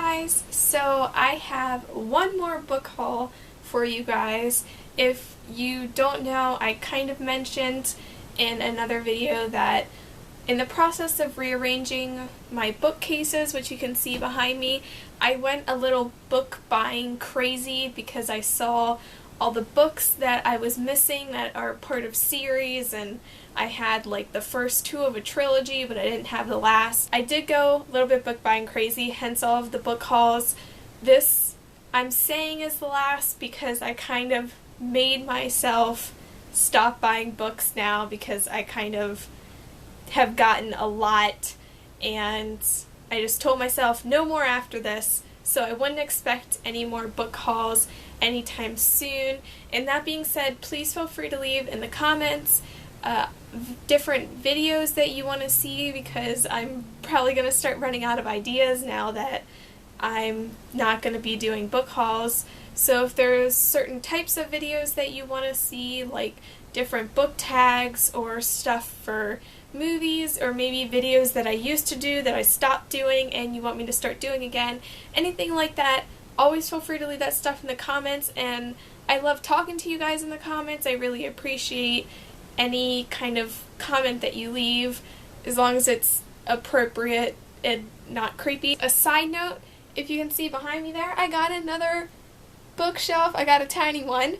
guys, so I have one more book haul for you guys. If you don't know, I kind of mentioned in another video that in the process of rearranging my bookcases, which you can see behind me, I went a little book buying crazy because I saw all the books that I was missing that are part of series, and I had like the first two of a trilogy, but I didn't have the last. I did go a little bit book buying crazy, hence all of the book hauls. This I'm saying is the last because I kind of made myself stop buying books now because I kind of have gotten a lot, and I just told myself no more after this, so I wouldn't expect any more book hauls anytime soon. And that being said, please feel free to leave in the comments different videos that you want to see, because I'm probably going to start running out of ideas now that I'm not going to be doing book hauls. So if there's certain types of videos that you want to see, like different book tags or stuff for movies, or maybe videos that I used to do that I stopped doing and you want me to start doing again, anything like that, always feel free to leave that stuff in the comments. And I love talking to you guys in the comments. I really appreciate any kind of comment that you leave, as long as it's appropriate and not creepy. A side note, if you can see behind me there, I got another bookshelf. I got a tiny one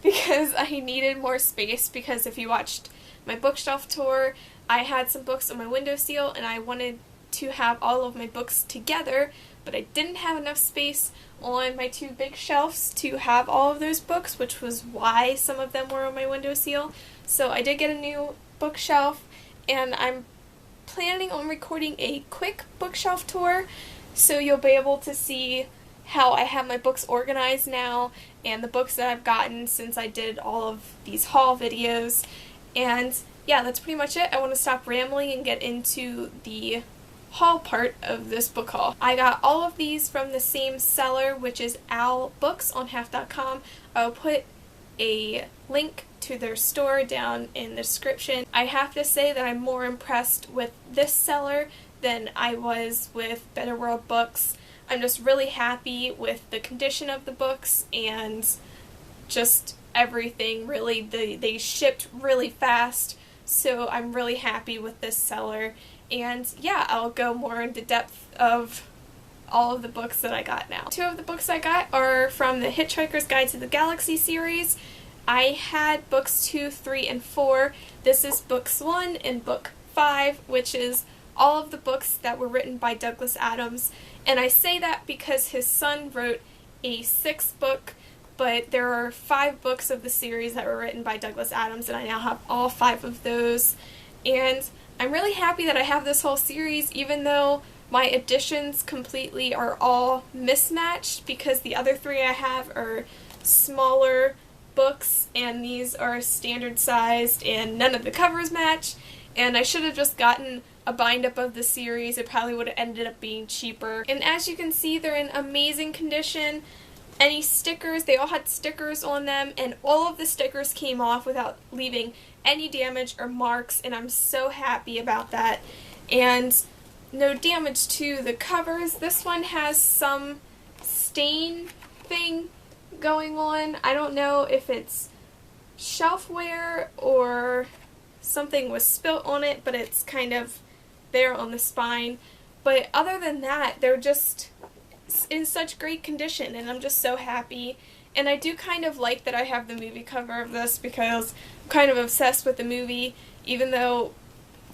because I needed more space, because if you watched my bookshelf tour, I had some books on my windowsill and I wanted to have all of my books together, but I didn't have enough space on my two big shelves to have all of those books, which was why some of them were on my windowsill. So I did get a new bookshelf, and I'm planning on recording a quick bookshelf tour, so you'll be able to see how I have my books organized now and the books that I've gotten since I did all of these haul videos. And yeah, that's pretty much it. I want to stop rambling and get into the haul part of this book haul. I got all of these from the same seller, which is Owl Books on half.com. I'll put a link to their store down in the description. I have to say that I'm more impressed with this seller than I was with Better World Books. I'm just really happy with the condition of the books and just everything, really. They shipped really fast, so I'm really happy with this seller. And yeah, I'll go more into depth of all of the books that I got now. Two of the books I got are from the Hitchhiker's Guide to the Galaxy series. I had books 2, 3, and 4. This is books 1 and book 5, which is all of the books that were written by Douglas Adams. And I say that because his son wrote a 6th book, but there are 5 books of the series that were written by Douglas Adams, and I now have all 5 of those. And I'm really happy that I have this whole series, even though my editions completely are all mismatched, because the other 3 I have are smaller books and these are standard sized and none of the covers match, and I should have just gotten a bind up of the series. It probably would have ended up being cheaper. And as you can see, they're in amazing condition. Any stickers, they all had stickers on them, and all of the stickers came off without leaving any damage or marks, and I'm so happy about that. And no damage to the covers. This one has some stain thing going on. I don't know if it's shelfware or something was spilt on it, but it's kind of there on the spine. But other than that, they're just in such great condition, and I'm just so happy. And I do kind of like that I have the movie cover of this, because I'm kind of obsessed with the movie, even though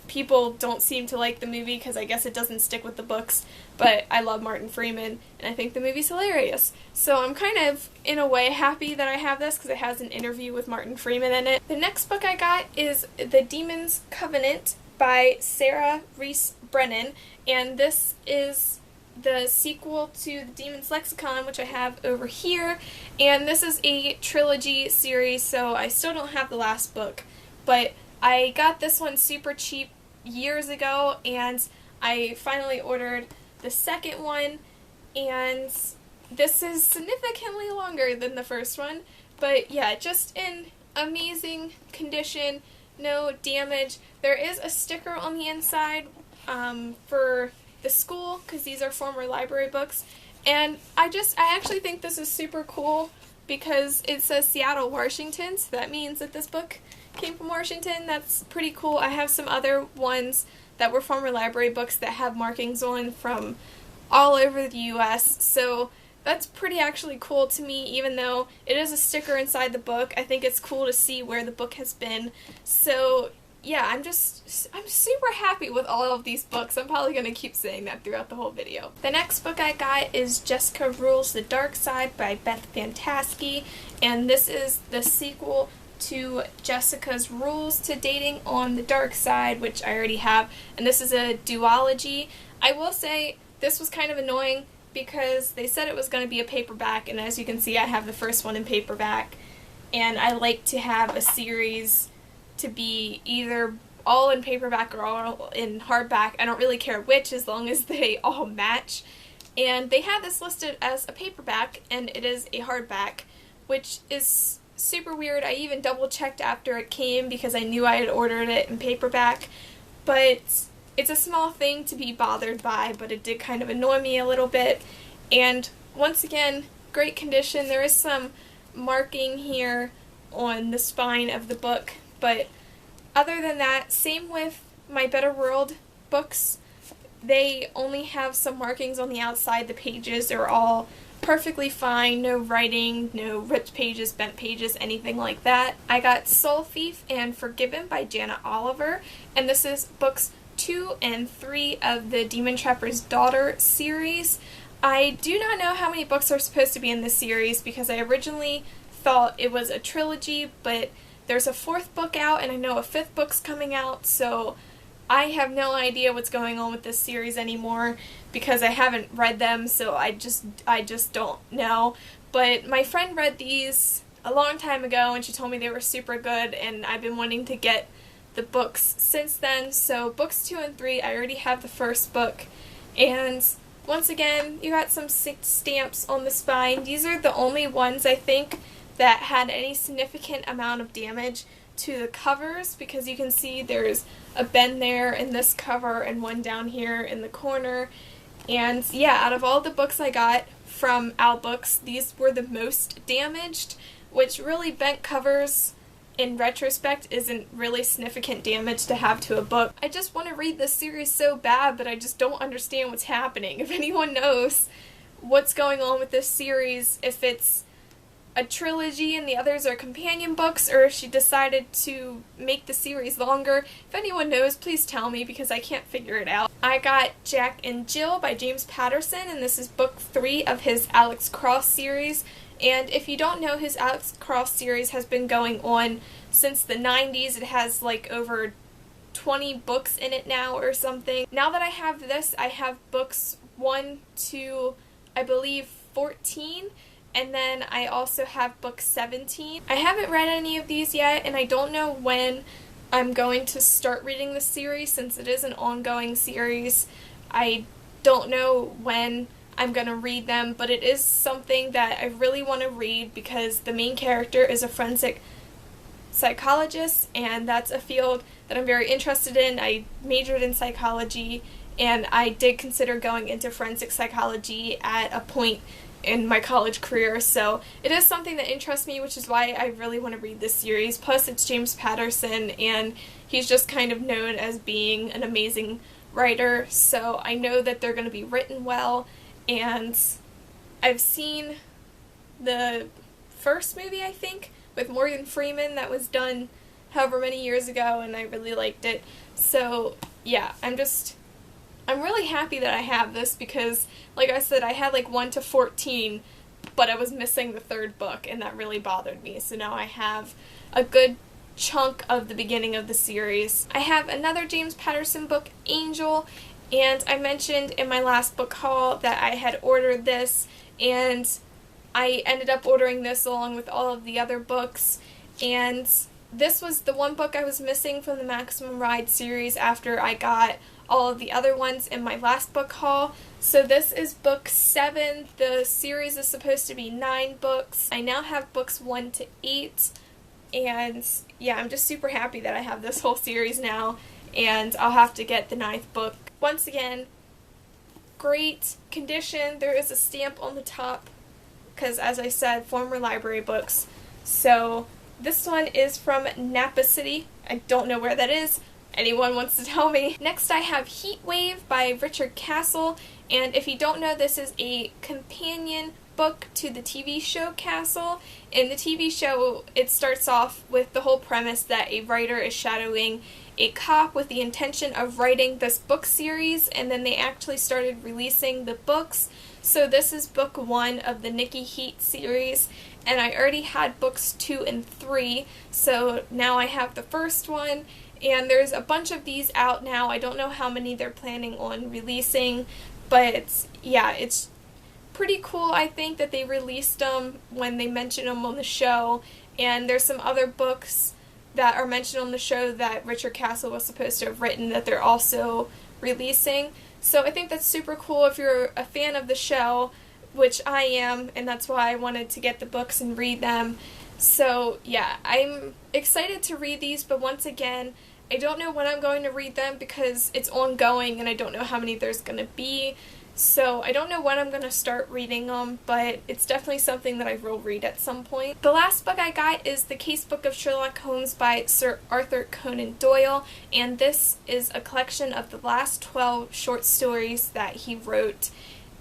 people don't seem to like the movie because I guess it doesn't stick with the books, but I love Martin Freeman and I think the movie's hilarious. So I'm kind of, in a way, happy that I have this because it has an interview with Martin Freeman in it. The next book I got is The Demon's Covenant by Sarah Rees Brennan, and this is the sequel to The Demon's Lexicon, which I have over here, and this is a trilogy series, so I still don't have the last book, but I got this one super cheap years ago, and I finally ordered the second one, and this is significantly longer than the first one, but yeah, just in amazing condition, no damage. There is a sticker on the inside for the school, because these are former library books. And I actually think this is super cool because it says Seattle, Washington, so that means that this book came from Washington. That's pretty cool. I have some other ones that were former library books that have markings on from all over the U.S., so that's pretty actually cool to me, even though it is a sticker inside the book. I think it's cool to see where the book has been. So yeah, I'm super happy with all of these books. I'm probably going to keep saying that throughout the whole video. The next book I got is Jessica Rules the Dark Side by Beth Fantaskey, and this is the sequel to Jessica's Rules to Dating on the Dark Side, which I already have, and this is a duology. I will say this was kind of annoying because they said it was going to be a paperback, and as you can see I have the first one in paperback, and I like to have a series to be either all in paperback or all in hardback. I don't really care which, as long as they all match. And they have this listed as a paperback, and it is a hardback, which is super weird. I even double checked after it came because I knew I had ordered it in paperback, but it's a small thing to be bothered by, but it did kind of annoy me a little bit. And once again, great condition. There is some marking here on the spine of the book, but other than that, same with my Better World books. They only have some markings on the outside. The pages are all perfectly fine, no writing, no ripped pages, bent pages, anything like that. I got Soul Thief and Forgiven by Jana Oliver, and this is books 2 and 3 of the Demon Trapper's Daughter series. I do not know how many books are supposed to be in this series because I originally thought it was a trilogy, but there's a 4th book out, and I know a 5th book's coming out, so I have no idea what's going on with this series anymore because I haven't read them, so I just don't know. But my friend read these a long time ago, and she told me they were super good, and I've been wanting to get the books since then. So books 2 and 3, I already have the first book, and once again, you got some stamps on the spine. These are the only ones, I think, that had any significant amount of damage to the covers, because you can see there's a bend there in this cover and one down here in the corner. And yeah, out of all the books I got from Owl Books, these were the most damaged, which really, bent covers in retrospect isn't really significant damage to have to a book. I just want to read this series so bad, but I just don't understand what's happening. If anyone knows what's going on with this series, if it's a trilogy and the others are companion books, or if she decided to make the series longer, if anyone knows, please tell me because I can't figure it out. I got Jack and Jill by James Patterson, and this is book 3 of his Alex Cross series. And if you don't know, his Alex Cross series has been going on since the 90s. It has like over 20 books in it now or something. Now that I have this, I have books 1 to, I believe, 14. And then I also have book 17. I haven't read any of these yet, and I don't know when I'm going to start reading the series since it is an ongoing series. I don't know when I'm going to read them, but it is something that I really want to read because the main character is a forensic psychologist, and that's a field that I'm very interested in. I majored in psychology, and I did consider going into forensic psychology at a point in my college career, so it is something that interests me, which is why I really want to read this series. Plus, it's James Patterson, and he's just kind of known as being an amazing writer, so I know that they're going to be written well, and I've seen the first movie, I think, with Morgan Freeman that was done however many years ago, and I really liked it. So yeah, I'm really happy that I have this because, like I said, I had like 1 to 14, but I was missing the 3rd book, and that really bothered me. So now I have a good chunk of the beginning of the series. I have another James Patterson book, Angel, and I mentioned in my last book haul that I had ordered this, and I ended up ordering this along with all of the other books, and this was the one book I was missing from the Maximum Ride series after I got all of the other ones in my last book haul. So this is book 7. The series is supposed to be 9 books. I now have books 1 to 8, and yeah, I'm just super happy that I have this whole series now, and I'll have to get the 9th book. Once again, great condition. There is a stamp on the top because, as I said, former library books. So this one is from Napa City. I don't know where that is. Anyone wants to tell me? Next I have Heat Wave by Richard Castle, and if you don't know, this is a companion book to the TV show Castle. In the TV show, it starts off with the whole premise that a writer is shadowing a cop with the intention of writing this book series, and then they actually started releasing the books. So this is book 1 of the Nikki Heat series, and I already had books 2 and 3, so now I have the first one, and there's a bunch of these out now. I don't know how many they're planning on releasing, but yeah, it's pretty cool, I think, that they released them when they mentioned them on the show, and there's some other books that are mentioned on the show that Richard Castle was supposed to have written that they're also releasing. So I think that's super cool if you're a fan of the show, which I am, and that's why I wanted to get the books and read them. So yeah, I'm excited to read these, but once again, I don't know when I'm going to read them because it's ongoing and I don't know how many there's going to be. So I don't know when I'm going to start reading them, but it's definitely something that I will read at some point. The last book I got is The Casebook of Sherlock Holmes by Sir Arthur Conan Doyle, and this is a collection of the last 12 short stories that he wrote.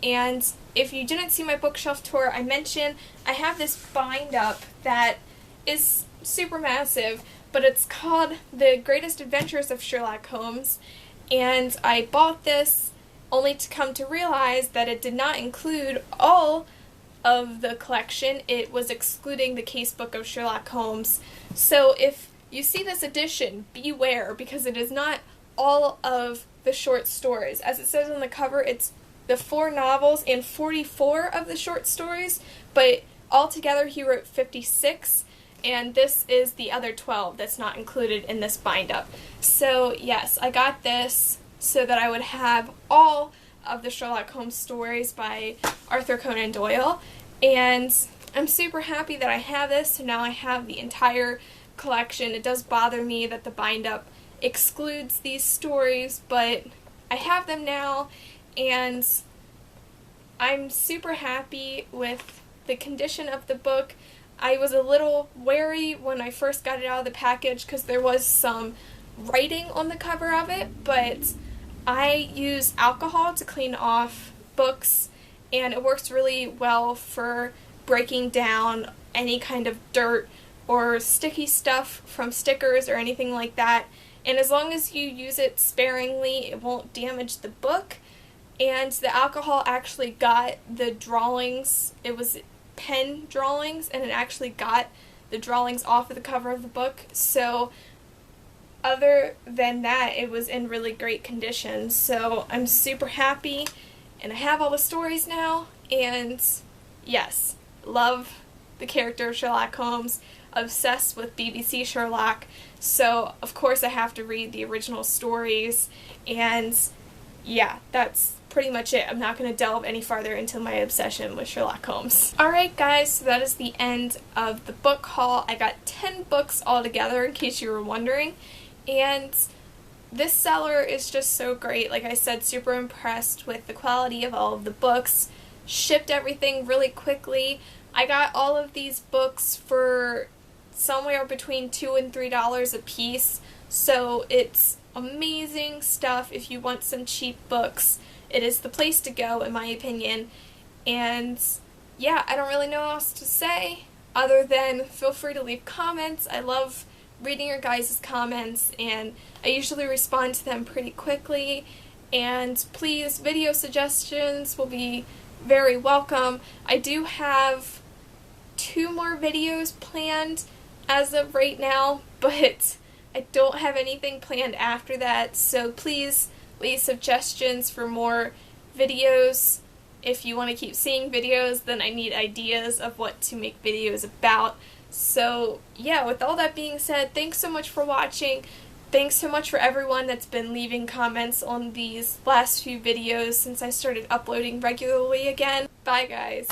And if you didn't see my bookshelf tour, I mentioned I have this bind-up that is super massive, but it's called The Greatest Adventures of Sherlock Holmes, and I bought this only to come to realize that it did not include all of the collection. It was excluding the Casebook of Sherlock Holmes. So if you see this edition, beware, because it is not all of the short stories. As it says on the cover, it's the 4 novels and 44 of the short stories, but altogether he wrote 56, and this is the other 12 that's not included in this bind-up. So yes, I got this so that I would have all of the Sherlock Holmes stories by Arthur Conan Doyle, and I'm super happy that I have this, so now I have the entire collection. It does bother me that the bind-up excludes these stories, but I have them now, and I'm super happy with the condition of the book. I was a little wary when I first got it out of the package because there was some writing on the cover of it, but I use alcohol to clean off books, and it works really well for breaking down any kind of dirt or sticky stuff from stickers or anything like that. And as long as you use it sparingly, it won't damage the book. And the alcohol actually got the drawings. It was pen drawings, and it actually got the drawings off of the cover of the book. So other than that, it was in really great condition. So I'm super happy, and I have all the stories now, and yes, love the character of Sherlock Holmes, obsessed with BBC Sherlock, so of course I have to read the original stories, and yeah, that's pretty much it. I'm not going to delve any farther into my obsession with Sherlock Holmes. Alright guys, so that is the end of the book haul. I got 10 books altogether, in case you were wondering, and this seller is just so great. Like I said, super impressed with the quality of all of the books. Shipped everything really quickly. I got all of these books for somewhere between $2 and $3 a piece, so it's amazing stuff if you want some cheap books. It is the place to go, in my opinion. And yeah, I don't really know what else to say other than feel free to leave comments. I love reading your guys' comments, and I usually respond to them pretty quickly. And please, video suggestions will be very welcome. I do have 2 more videos planned as of right now, but I don't have anything planned after that, so please leave suggestions for more videos. If you want to keep seeing videos, then I need ideas of what to make videos about. So yeah, with all that being said, thanks so much for watching. Thanks so much for everyone that's been leaving comments on these last few videos since I started uploading regularly again. Bye guys.